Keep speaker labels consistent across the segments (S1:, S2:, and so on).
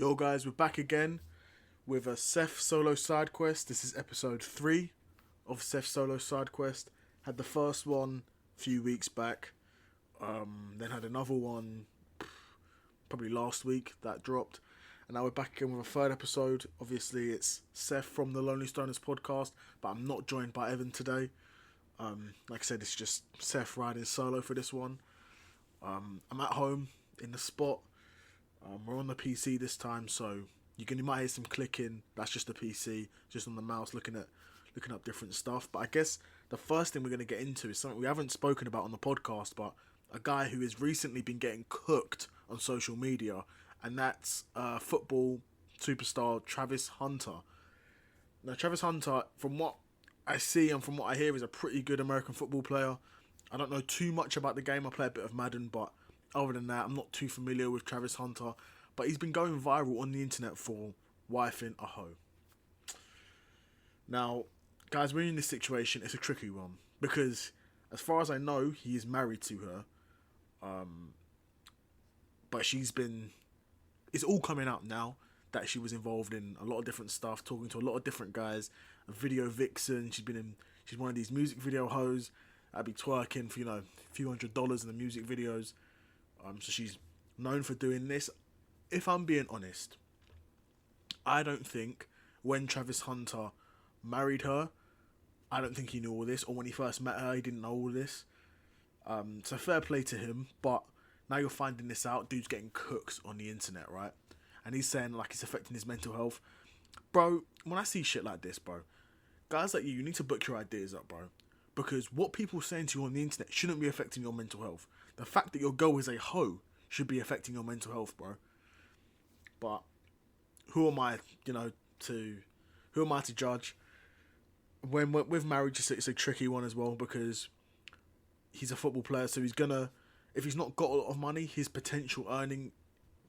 S1: Yo guys, we're back again with a Seth solo side quest. This is episode 3 of Seth solo side quest. Had the first one a few weeks back, then had another one probably last week that dropped, and now we're back again with a third episode. Obviously it's Seth from the Lonely Stoners podcast, but I'm not joined by Evan today. Like I said, it's just Seth riding solo for this one. I'm at home in the spot. We're on the PC this time, so you might hear some clicking. That's just the PC, just on the mouse, looking up different stuff. But I guess the first thing we're going to get into is something we haven't spoken about on the podcast, but a guy who has recently been getting cooked on social media, and that's football superstar Travis Hunter. Now, Travis Hunter, from what I see and from what I hear, is a pretty good American football player. I don't know too much about the game. I play a bit of Madden, but other than that, I'm not too familiar with Travis Hunter. But he's been going viral on the internet for wifing a hoe. Now, guys, we're in this situation. It's a tricky one, because as far as I know, he is married to her. But it's all coming out now that she was involved in a lot of different stuff, talking to a lot of different guys. A video vixen. She's one of these music video hoes that'd be twerking for, a few $100s in the music videos. So she's known for doing this. If I'm being honest, I don't think when Travis Hunter married her, I don't think he knew all this, or when he first met her, he didn't know all this. So fair play to him, but now you're finding this out. Dude's getting cooked on the internet, right? And he's saying like it's affecting his mental health. Bro, when I see shit like this, bro, guys like you need to book your ideas up, bro. Because what people are saying to you on the internet shouldn't be affecting your mental health. The fact that your girl is a hoe should be affecting your mental health, bro. But who am I, to judge? When with marriage, it's a tricky one as well, because he's a football player, so if he's not got a lot of money, his potential earning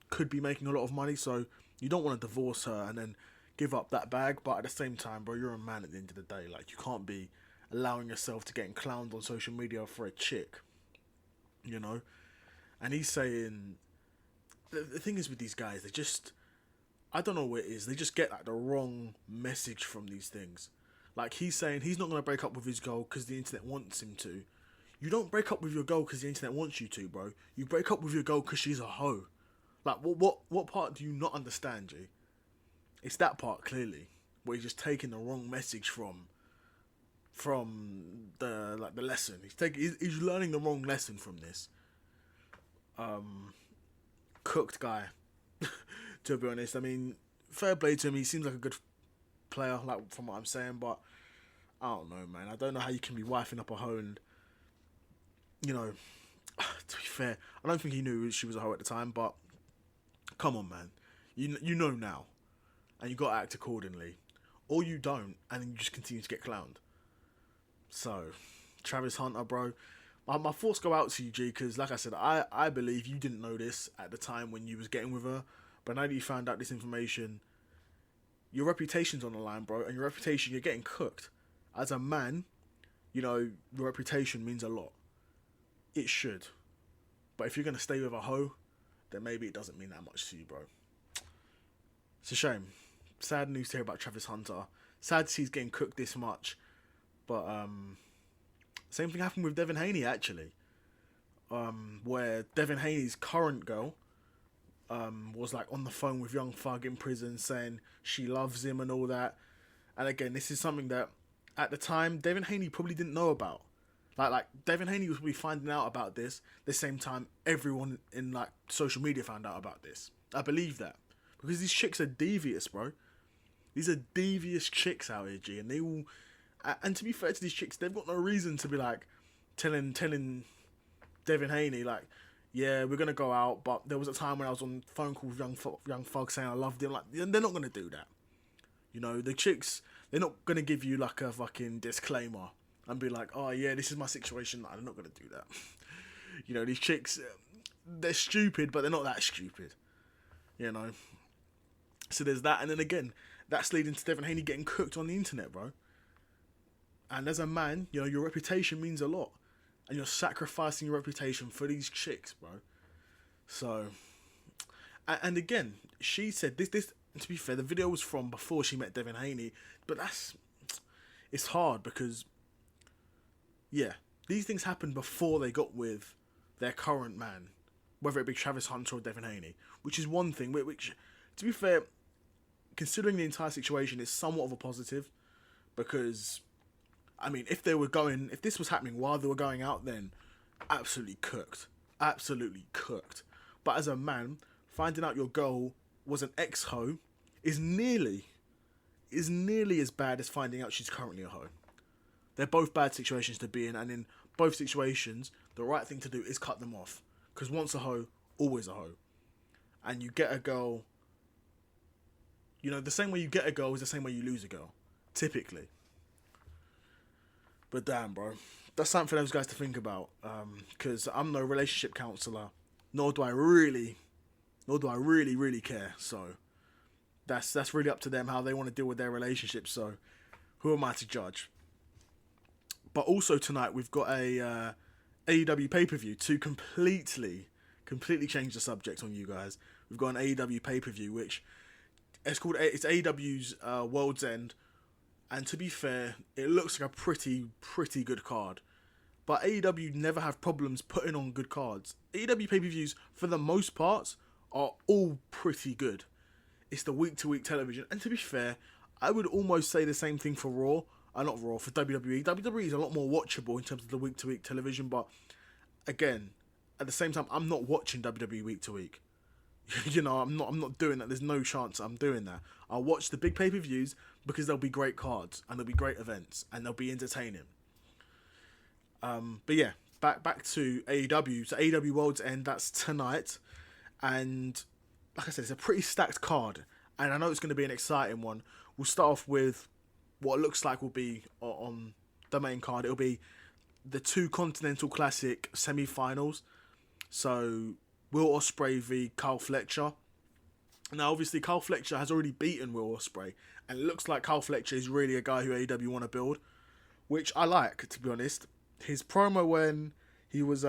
S1: could be making a lot of money. So you don't want to divorce her and then give up that bag. But at the same time, bro, you're a man at the end of the day. Like, you can't be allowing yourself to get clowned on social media for a chick, And he's saying, the thing is with these guys, I don't know what it is, they just get like the wrong message from these things. Like, he's saying he's not going to break up with his girl because the internet wants him to. You don't break up with your girl because the internet wants you to, bro. You break up with your girl because she's a hoe. Like, what part do you not understand, G? It's that part, clearly, where he's just taking the wrong message from the lesson. He's learning the wrong lesson from this. Cooked guy, to be honest. I mean, fair play to him. He seems like a good player, like, from what I'm saying, but I don't know, man. I don't know how you can be wifing up a hoe and, to be fair, I don't think he knew she was a hoe at the time, but come on, man. You know now, and you got to act accordingly. Or you don't, and then you just continue to get clowned. So, Travis Hunter, bro, my thoughts go out to you, G, because like I said, I believe you didn't know this at the time when you was getting with her, but now that you found out this information, your reputation's on the line, bro, and you're getting cooked. As a man, your reputation means a lot. It should. But if you're going to stay with a hoe, then maybe it doesn't mean that much to you, bro. It's a shame. Sad news to hear about Travis Hunter. Sad to see he's getting cooked this much. But same thing happened with Devin Haney, actually, where Devin Haney's current girl was like on the phone with Young Thug in prison saying she loves him and all that. And again, this is something that at the time Devin Haney probably didn't know about. Like Devin Haney was probably finding out about this the same time everyone in like social media found out about this. I believe that, because these chicks are devious, bro. These are devious chicks out here, G, and they will. And to be fair to these chicks, they've got no reason to be like telling Devin Haney like, yeah, we're gonna go out, but there was a time when I was on phone call with Young Thug saying I loved him. Like, they're not gonna do that. The chicks, they're not gonna give you like a fucking disclaimer and be like, oh yeah, this is my situation. They're not gonna do that. These chicks, they're stupid, but they're not that stupid. So there's that, and then again, that's leading to Devin Haney getting cooked on the internet, bro. And as a man, your reputation means a lot. And you're sacrificing your reputation for these chicks, bro. So, And again, she said this. To be fair, the video was from before she met Devin Haney, but it's hard because, yeah, these things happened before they got with their current man, whether it be Travis Hunter or Devin Haney, which is one thing. Which, to be fair, considering the entire situation, is somewhat of a positive, because, I mean, if this was happening while they were going out, then absolutely cooked. But as a man, finding out your girl was an ex-hoe is nearly as bad as finding out she's currently a hoe. They're both bad situations to be in, and in both situations, the right thing to do is cut them off. Because once a hoe, always a hoe. And you get a girl, the same way you get a girl is the same way you lose a girl. Typically. But damn, bro. That's something for those guys to think about. Because I'm no relationship counsellor. Nor do I really care. So that's really up to them how they want to deal with their relationship. So who am I to judge? But also tonight we've got a AEW pay-per-view to completely change the subject on you guys. We've got an AEW pay-per-view which it's AEW's Worlds End, and to be fair, it looks like a pretty good card. But AEW never have problems putting on good cards. AEW pay-per-views, for the most part, are all pretty good. It's the week-to-week television. And to be fair, I would almost say the same thing for Raw. Not Raw, for WWE. WWE is a lot more watchable in terms of the week-to-week television. But, again, at the same time, I'm not watching WWE week-to-week. I'm not doing that. There's no chance I'm doing that. I'll watch the big pay-per-views because there'll be great cards. And there'll be great events. And they'll be entertaining. But yeah, back to AEW. So AEW Worlds End, that's tonight. And like I said, it's a pretty stacked card. And I know it's going to be an exciting one. We'll start off with what it looks like will be on the main card. It'll be the 2 Continental Classic semi-finals. So Will Ospreay v Kyle Fletcher. Now obviously Kyle Fletcher has already beaten Will Ospreay. And it looks like Kyle Fletcher is really a guy who AEW want to build. Which I like, to be honest. His promo when he was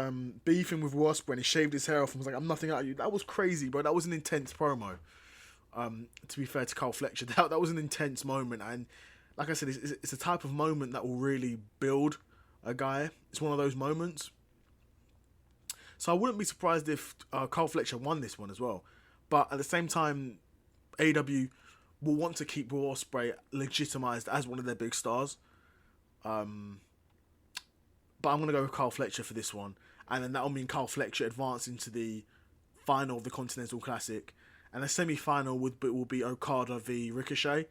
S1: beefing with Will Ospreay and he shaved his hair off and was like, "I'm nothing out of you." That was crazy, bro. That was an intense promo. To be fair to Kyle Fletcher, that was an intense moment. And like I said, it's a type of moment that will really build a guy. It's one of those moments. So I wouldn't be surprised if Kyle Fletcher won this one as well. But at the same time, AEW will want to keep Will Ospreay legitimized as one of their big stars. But I'm going to go with Kyle Fletcher for this one. And then that'll mean Kyle Fletcher advancing to the final of the Continental Classic. And the semi-final will be Okada v Ricochet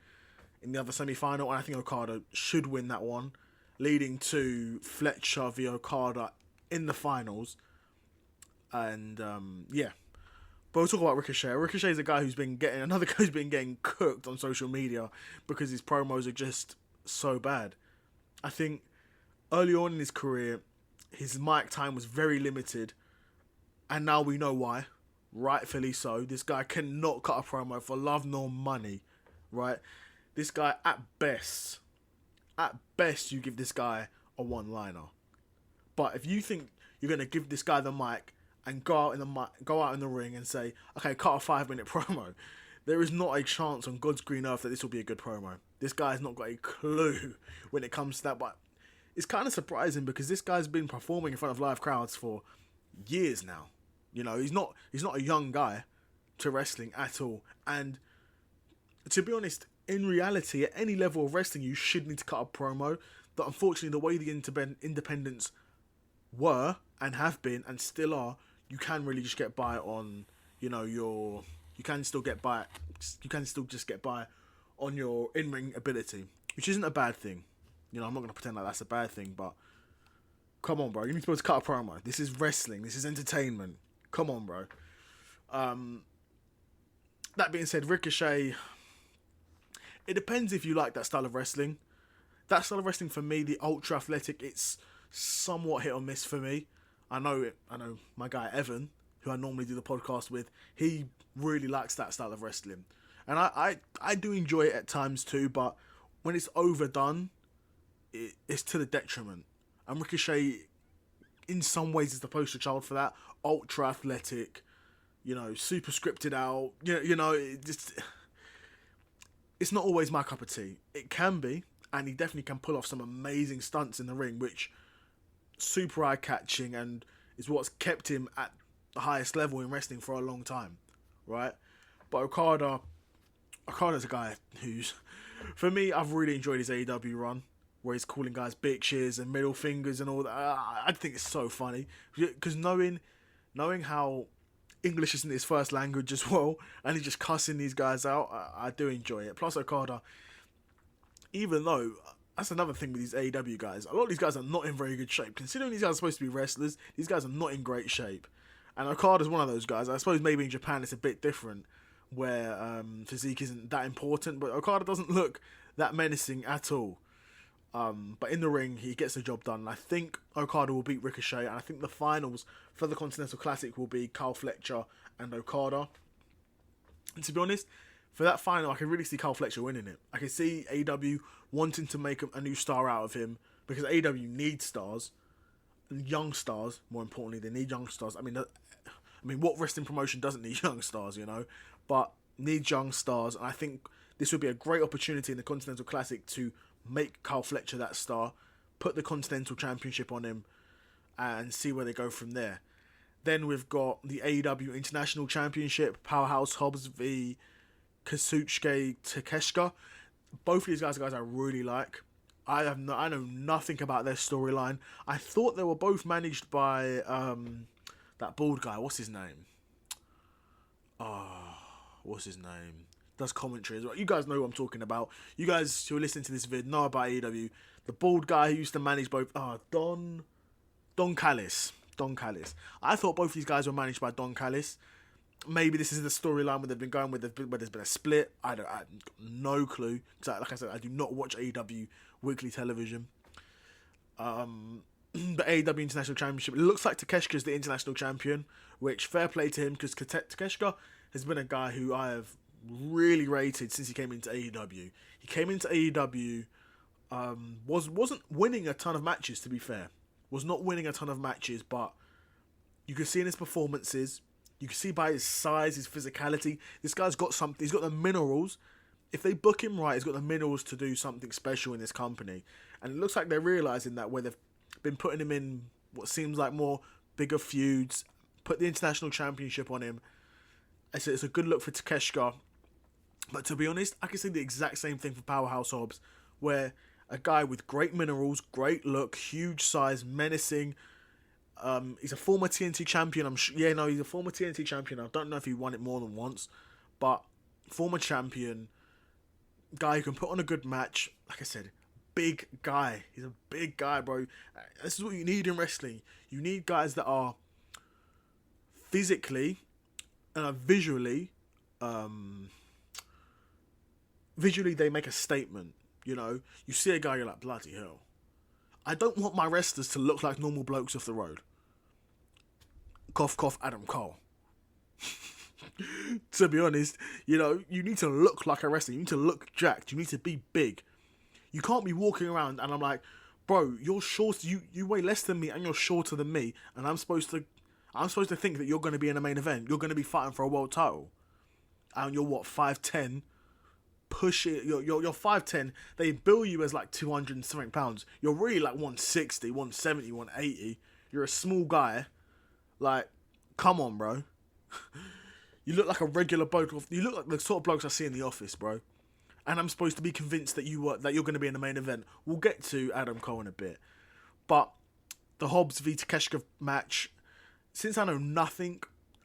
S1: in the other semi-final. And I think Okada should win that one, leading to Fletcher v Okada in the finals. And, yeah. But we'll talk about Ricochet. Ricochet is a guy who's been getting cooked on social media because his promos are just so bad. I think early on in his career, his mic time was very limited, and now we know why. Rightfully so. This guy cannot cut a promo for love nor money, right? This guy, at best, you give this guy a one-liner. But if you think you're going to give this guy the mic and go out in the ring and say, okay, cut a 5-minute promo, there is not a chance on God's green earth that this will be a good promo. This guy's not got a clue when it comes to that, but it's kind of surprising because this guy's been performing in front of live crowds for years now. He's not a young guy to wrestling at all. And to be honest, in reality, at any level of wrestling, you should need to cut a promo. But unfortunately, the way the independents were and have been and still are, you can really just get by on, you can still just get by on your in-ring ability, which isn't a bad thing. I'm not going to pretend like that's a bad thing, but come on, bro. You need to be able to cut a promo. This is wrestling. This is entertainment. Come on, bro. That being said, Ricochet, it depends if you like that style of wrestling. That style of wrestling, for me, the ultra athletic, it's somewhat hit or miss for me. I know my guy Evan, who I normally do the podcast with, he really likes that style of wrestling. And I do enjoy it at times too, but when it's overdone, it's to the detriment. And Ricochet, in some ways, is the poster child for that. Ultra athletic, super scripted out. It's not always my cup of tea. It can be, and he definitely can pull off some amazing stunts in the ring, which super eye-catching and is what's kept him at the highest level in wrestling for a long time, right? But Okada's a guy who's, for me, I've really enjoyed his AEW run, where he's calling guys bitches and middle fingers and all that. I think it's so funny, because knowing how English isn't his first language as well, and he's just cussing these guys out, I do enjoy it. Plus Okada, even though, that's another thing with these AEW guys, a lot of these guys are not in very good shape. Considering these guys are supposed to be wrestlers, these guys are not in great shape. And Okada's one of those guys. I suppose maybe in Japan it's a bit different, where physique isn't that important, but Okada doesn't look that menacing at all. But in the ring, he gets the job done. And I think Okada will beat Ricochet, and I think the finals for the Continental Classic will be Kyle Fletcher and Okada. And to be honest, for that final, I can really see Kyle Fletcher winning it. I can see AEW wanting to make a new star out of him, because AEW needs stars, young stars. More importantly, they need young stars. I mean, what wrestling promotion doesn't need young stars, But needs young stars, and I think this would be a great opportunity in the Continental Classic to make Kyle Fletcher that star, put the Continental Championship on him, and see where they go from there. Then we've got the AEW International Championship, Powerhouse Hobbs v Kazuchika Takeshita. Both of these guys are guys I really like. I know nothing about their storyline. I thought they were both managed by that bald guy. What's his name? Does commentary as well. You guys know what I'm talking about. You guys who are listening to this vid know about AEW. The bald guy who used to manage both. Don Callis. Don Callis. I thought both these guys were managed by Don Callis. Maybe this is the storyline where they've been going with, where there's been a split. I have no clue. Like I said, I do not watch AEW weekly television. The AEW International Championship, it looks like Takeshita's the international champion, which fair play to him, because Takeshita has been a guy who I have really rated since he came into AEW. He came into AEW, wasn't winning a ton of matches, to be fair. Was not winning a ton of matches, but you can see in his performances, you can see by his size, his physicality, this guy's got something. He's got the minerals. If they book him right, he's got the minerals to do something special in this company. And it looks like they're realising that, where they've been putting him in what seems like more bigger feuds, put the international championship on him. I said it's a good look for Takeshita. But to be honest, I can see the exact same thing for Powerhouse Hobbs, where a guy with great minerals, great look, huge size, menacing. He's a former TNT champion. He's a former TNT champion. I don't know if he won it more than once, but former champion, guy who can put on a good match. Like I said, big guy. He's a big guy, bro. This is what you need in wrestling. You need guys that are physically and are visually they make a statement. You see a guy, you're like, bloody hell. I don't want my wrestlers to look like normal blokes off the road. Cough, cough, Adam Cole. To be honest, you need to look like a wrestler. You need to look jacked. You need to be big. You can't be walking around and I'm like, bro, you're short. You weigh less than me and you're shorter than me, and I'm supposed to think that you're going to be in a main event. You're going to be fighting for a world title, and you're what, 5'10". Push it. You're 5'10". They bill you as like 200 and something pounds. You're really like 160, 170, 180. You're a small guy. Like, come on, bro. You look like a regular bloke. You look like the sort of blokes I see in the office, bro. And I'm supposed to be convinced that you're going to be in the main event. We'll get to Adam Cole in a bit. But the Hobbs v Takeshita match, since I know nothing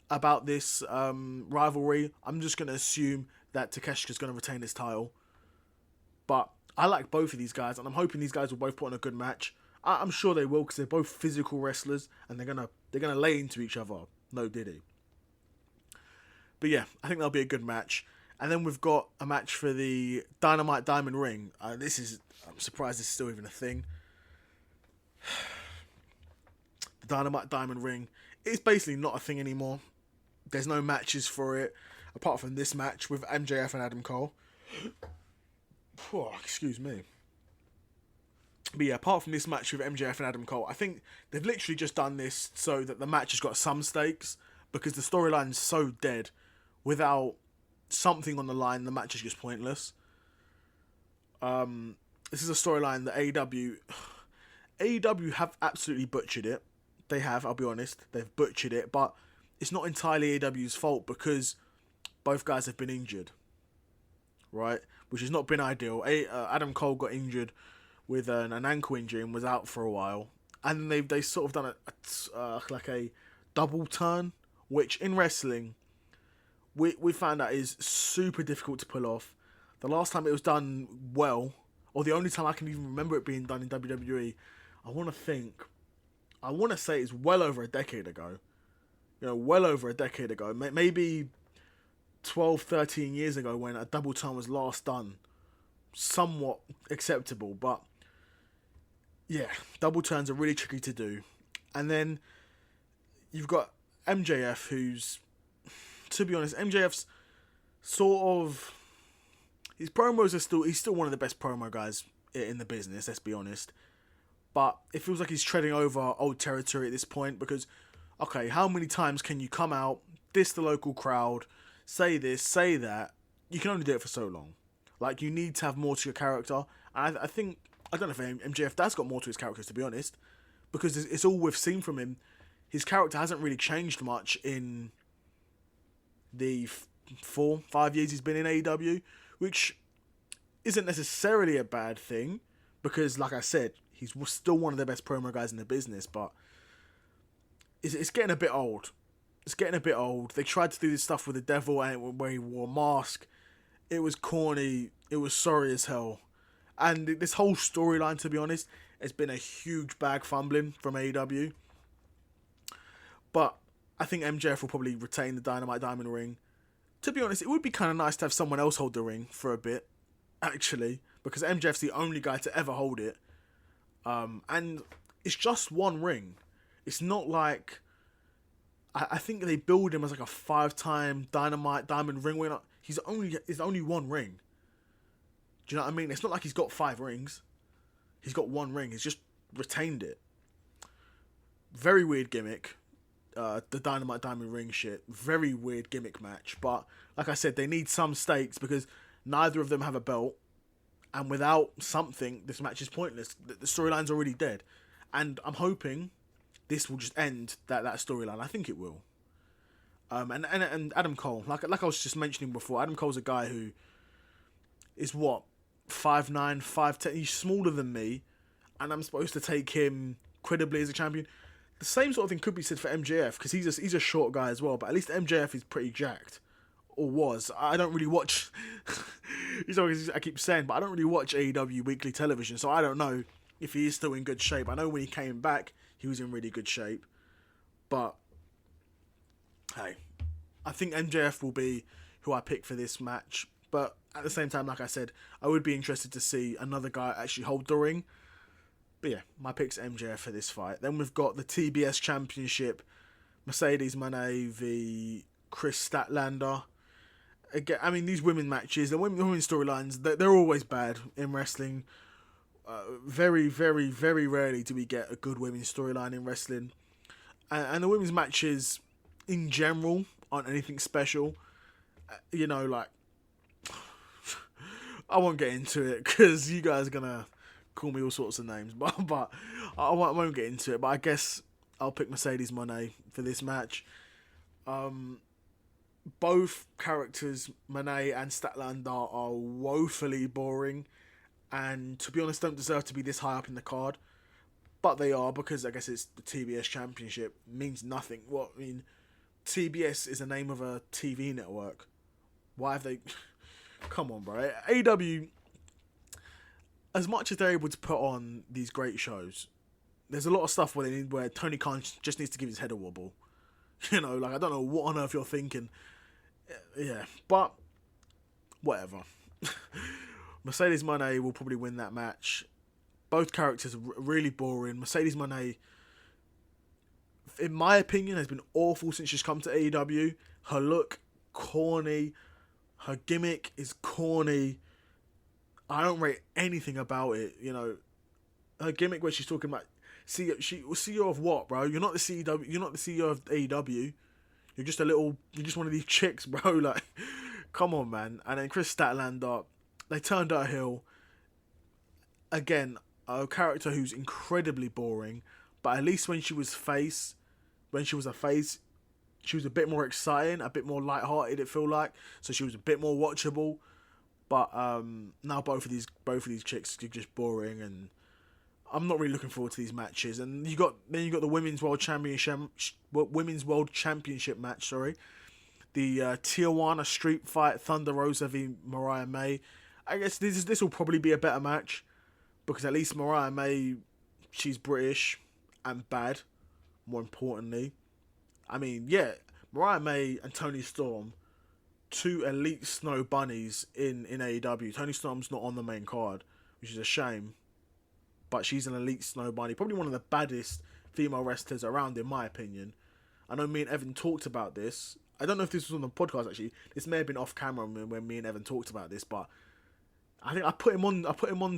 S1: about this rivalry, I'm just going to assume that Takeshita's going to retain his title. But I like both of these guys, and I'm hoping these guys will both put on a good match. I'm sure they will, because they're both physical wrestlers, and they're gonna lay into each other. No diddy. But yeah, I think that'll be a good match. And then we've got a match for the Dynamite Diamond Ring. I'm surprised this is still even a thing. The Dynamite Diamond Ring is basically not a thing anymore. There's no matches for it, apart from this match with MJF and Adam Cole. Oh, excuse me. But yeah, apart from this match with MJF and Adam Cole, I think they've literally just done this so that the match has got some stakes, because the storyline's so dead. Without something on the line, the match is just pointless. This is a storyline that AEW have absolutely butchered it. They have, I'll be honest. They've butchered it, but it's not entirely AEW's fault because both guys have been injured, right? Which has not been ideal. Adam Cole got injured with an ankle injury and was out for a while. And they sort of done a double turn, which in wrestling, we found out is super difficult to pull off. The last time it was done well, or the only time I can even remember it being done in WWE, I want to say it's well over a decade ago. Well over a decade ago. Maybe 12, 13 years ago when a double turn was last done. Somewhat acceptable, but yeah, double turns are really tricky to do. And then you've got MJF, who's, to be honest, MJF's sort of, his promos are he's still one of the best promo guys in the business, let's be honest. But it feels like he's treading over old territory at this point because, okay, how many times can you come out, diss the local crowd, say this, say that? You can only do it for so long. Like, you need to have more to your character. And I think, I don't know if MJF has got more to his characters, to be honest, because it's all we've seen from him. His character hasn't really changed much in the 4-5 years he's been in AEW, which isn't necessarily a bad thing, because, like I said, he's still one of the best promo guys in the business, but it's getting a bit old. It's getting a bit old. They tried to do this stuff with the Devil where he wore a mask. It was corny. It was sorry as hell. And this whole storyline, to be honest, has been a huge bag fumbling from AEW. But I think MJF will probably retain the Dynamite Diamond ring. To be honest, it would be kind of nice to have someone else hold the ring for a bit, actually, because MJF's the only guy to ever hold it. And it's just one ring. It's not like, I think they build him as like a 5-time Dynamite Diamond ring winner. He's only one ring. Do you know what I mean? It's not like he's got 5 rings. He's got one ring. He's just retained it. Very weird gimmick. The Dynamite Diamond ring shit. Very weird gimmick match. But like I said, they need some stakes because neither of them have a belt. And without something, this match is pointless. The storyline's already dead. And I'm hoping this will just end that storyline. I think it will. And Adam Cole, like I was just mentioning before, Adam Cole's a guy who is 5'9", 5'10". He's smaller than me, and I'm supposed to take him credibly as a champion. The same sort of thing could be said for MJF, because he's a short guy as well, but at least MJF is pretty jacked. Or was. I don't really watch... I keep saying, but I don't really watch AEW weekly television, so I don't know if he is still in good shape. I know when he came back, he was in really good shape. But, hey, I think MJF will be who I pick for this match. But at the same time, like I said, I would be interested to see another guy actually hold the ring. But yeah, my pick's MJF for this fight. Then we've got the TBS Championship. Mercedes Moné v Chris Statlander. Again, I mean, these women matches, the women storylines, they're always bad in wrestling. Very, very, very rarely do we get a good women's storyline in wrestling. And the women's matches, in general, aren't anything special. Like... I won't get into it, because you guys are going to call me all sorts of names. But I won't get into it. But I guess I'll pick Mercedes Moné for this match. Both characters, Moné and Statlander, are woefully boring. And to be honest, don't deserve to be this high up in the card. But they are, because I guess it's the TBS Championship. It means nothing. TBS is the name of a TV network. Why have they... Come on, bro. AEW, as much as they're able to put on these great shows, there's a lot of stuff where Tony Khan just needs to give his head a wobble. I don't know what on earth you're thinking. Yeah, but whatever. Mercedes Moné will probably win that match. Both characters are really boring. Mercedes Moné, in my opinion, has been awful since she's come to AEW. Her look, corny. Her gimmick is corny. I don't rate anything about it. Her gimmick where she's talking about, CEO of what, bro? You're not the CEO of AEW. You're just one of these chicks, bro. Like, come on, man. And then Chris Statlander, they turned her heel. Again, a character who's incredibly boring, but at least when she was a face, she was a bit more exciting, a bit more lighthearted. It felt like, so she was a bit more watchable. But now both of these chicks are just boring, and I'm not really looking forward to these matches. And you got the Women's World Championship match. Sorry, the Tijuana Street Fight, Thunder Rosa v Mariah May. I guess this will probably be a better match because at least Mariah May, she's British and bad. More importantly, I mean, yeah, Mariah May and Toni Storm, two elite snow bunnies in AEW. Toni Storm's not on the main card, which is a shame. But she's an elite snow bunny. Probably one of the baddest female wrestlers around, in my opinion. I know me and Evan talked about this. I don't know if this was on the podcast, actually. This may have been off camera when me and Evan talked about this. But I think I put him on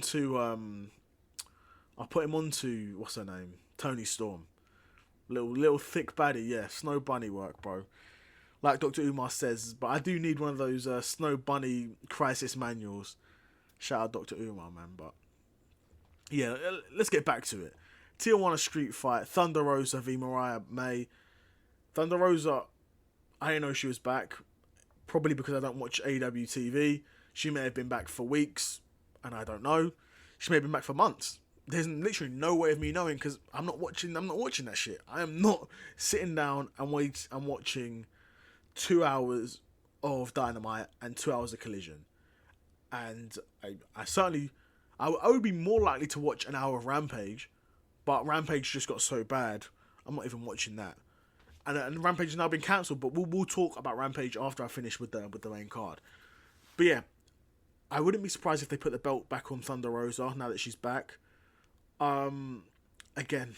S1: to what's her name? Toni Storm. Little thick baddie, yeah. Snow bunny work, bro. Like Dr. Umar says, but I do need one of those Snow Bunny crisis manuals. Shout out Dr. Umar, man. But yeah, let's get back to it. Tijuana Street Fight, Thunder Rosa v Mariah May. Thunder Rosa, I didn't know she was back. Probably because I don't watch AEW TV. She may have been back for weeks, and I don't know. She may have been back for months. There's literally no way of me knowing because I'm not watching that shit. I am not sitting down and watching 2 hours of Dynamite and 2 hours of Collision. And I would be more likely to watch an hour of Rampage, but Rampage just got so bad, I'm not even watching that. And Rampage has now been cancelled, but we'll talk about Rampage after I finish with the main card. But yeah, I wouldn't be surprised if they put the belt back on Thunder Rosa now that she's back. Again,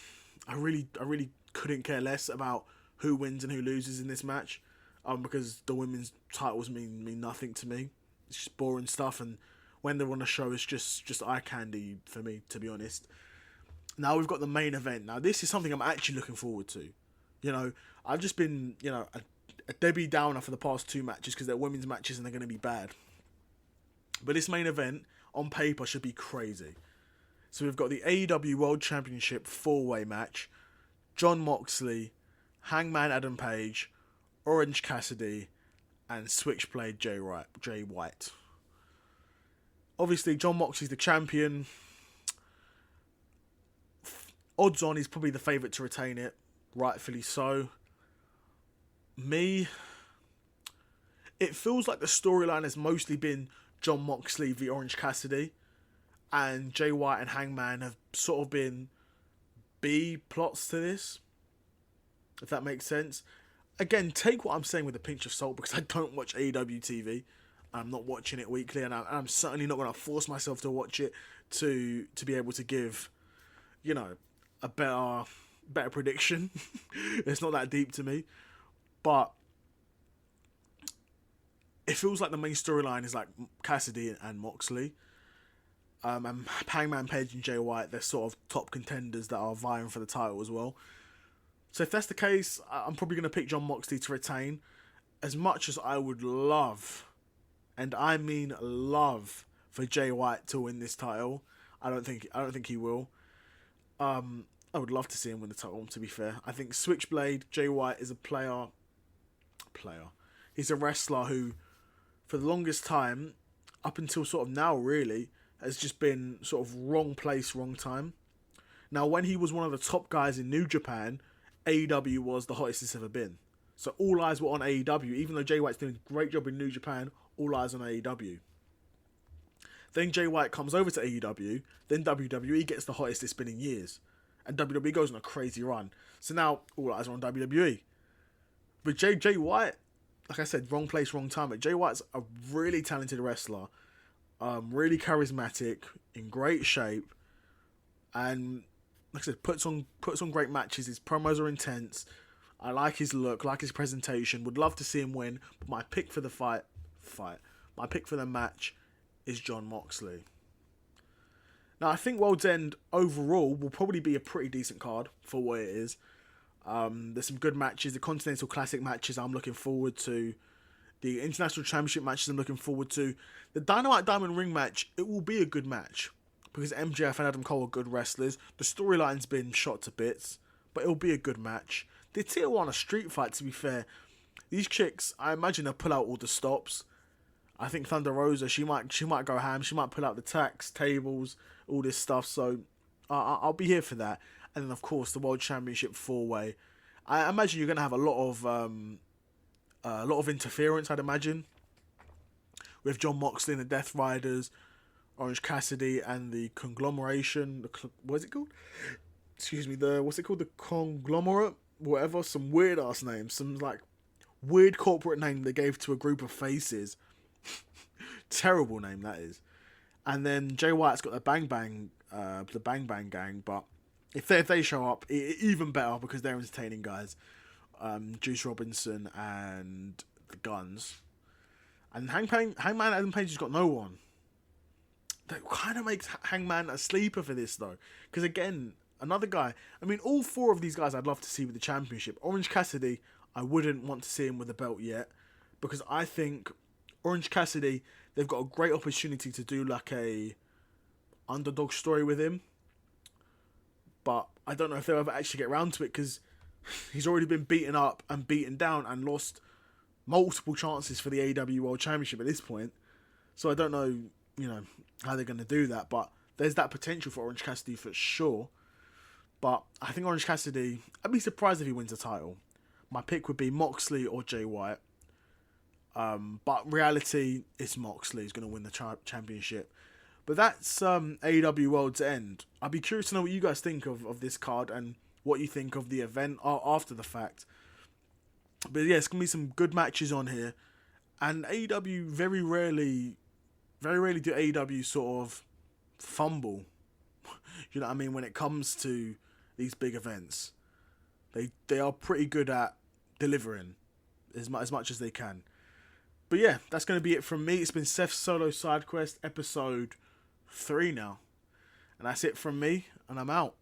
S1: I really couldn't care less about who wins and who loses in this match. Because the women's titles mean nothing to me. It's just boring stuff, and when they're on a show, it's just eye candy for me, to be honest. Now we've got the main event. Now this is something I'm actually looking forward to. You know, I've just been, a Debbie Downer for the past two matches because they're women's matches and they're going to be bad. But this main event, on paper, should be crazy. So we've got the AEW World Championship 4-way match. Jon Moxley, Hangman Adam Page, Orange Cassidy, and Switchblade Jay White. Obviously, Jon Moxley's the champion. Odds on, he's probably the favourite to retain it. Rightfully so. It feels like the storyline has mostly been Jon Moxley v Orange Cassidy. And Jay White and Hangman have sort of been B plots to this. If that makes sense. Again, take what I'm saying with a pinch of salt because I don't watch AEW TV. I'm not watching it weekly, and I'm certainly not going to force myself to watch it to be able to give, a better prediction. It's not that deep to me. But it feels like the main storyline is like Cassidy and Moxley. And Hangman Page and Jay White, they're sort of top contenders that are vying for the title as well. So if that's the case, I'm probably going to pick Jon Moxley to retain. As much as I would love, and I mean love, for Jay White to win this title, I don't think he will. I would love to see him win the title, to be fair. I think Switchblade, Jay White, is a player. He's a wrestler who, for the longest time, up until sort of now really, has just been sort of wrong place, wrong time. Now, when he was one of the top guys in New Japan, AEW was the hottest it's ever been. So all eyes were on AEW. Even though Jay White's doing a great job in New Japan, all eyes on AEW. Then Jay White comes over to AEW. Then WWE gets the hottest it's been in years. And WWE goes on a crazy run. So now all eyes are on WWE. But Jay White, like I said, wrong place, wrong time. But Jay White's a really talented wrestler. Really charismatic, in great shape. And like I said, puts on great matches. His promos are intense. I like his look, like his presentation. Would love to see him win. But my pick for the my pick for the match is Jon Moxley. Now, I think World's End overall will probably be a pretty decent card for what it is. There's some good matches. The Continental Classic matches I'm looking forward to. The International Championship matches I'm looking forward to. The Dynamite Diamond Ring match, it will be a good match. Because MJF and Adam Cole are good wrestlers. The storyline's been shot to bits. But it'll be a good match. The Tijuana Street Fight, to be fair. These chicks, I imagine they'll pull out all the stops. I think Thunder Rosa, she might go ham. She might pull out the tacks, tables, all this stuff. So I'll be here for that. And then, of course, the World Championship 4-way. I imagine you're going to have a lot of interference, I'd imagine. With Jon Moxley and the Death Riders, Orange Cassidy and the Conglomeration. What is it called? Excuse me. What's it called? The Conglomerate? Whatever. Some weird-ass name. Some, like, weird corporate name they gave to a group of faces. Terrible name, that is. And then Jay White's got the Bang Bang gang, but if they show up, even better because they're entertaining guys. Juice Robinson and the Guns. And Hangman Adam Page has got no one. That kind of makes Hangman a sleeper for this, though. Because, again, another guy. I mean, all four of these guys I'd love to see with the championship. Orange Cassidy, I wouldn't want to see him with the belt yet. Because I think Orange Cassidy, they've got a great opportunity to do like a underdog story with him. But I don't know if they'll ever actually get around to it because he's already been beaten up and beaten down and lost multiple chances for the AEW World Championship at this point. So I don't know, how they're going to do that. But there's that potential for Orange Cassidy for sure. But I think Orange Cassidy, I'd be surprised if he wins the title. My pick would be Moxley or Jay White. But in reality, it's Moxley who's going to win the championship. But that's AEW Worlds End. I'd be curious to know what you guys think of this card and what you think of the event after the fact. But yeah, it's going to be some good matches on here. And AEW very rarely do AEW sort of fumble. You know what I mean? When it comes to these big events. They are pretty good at delivering as much as they can. But yeah, that's going to be it from me. It's been Seth's Solo Side Quest, episode 3 now. And that's it from me, and I'm out.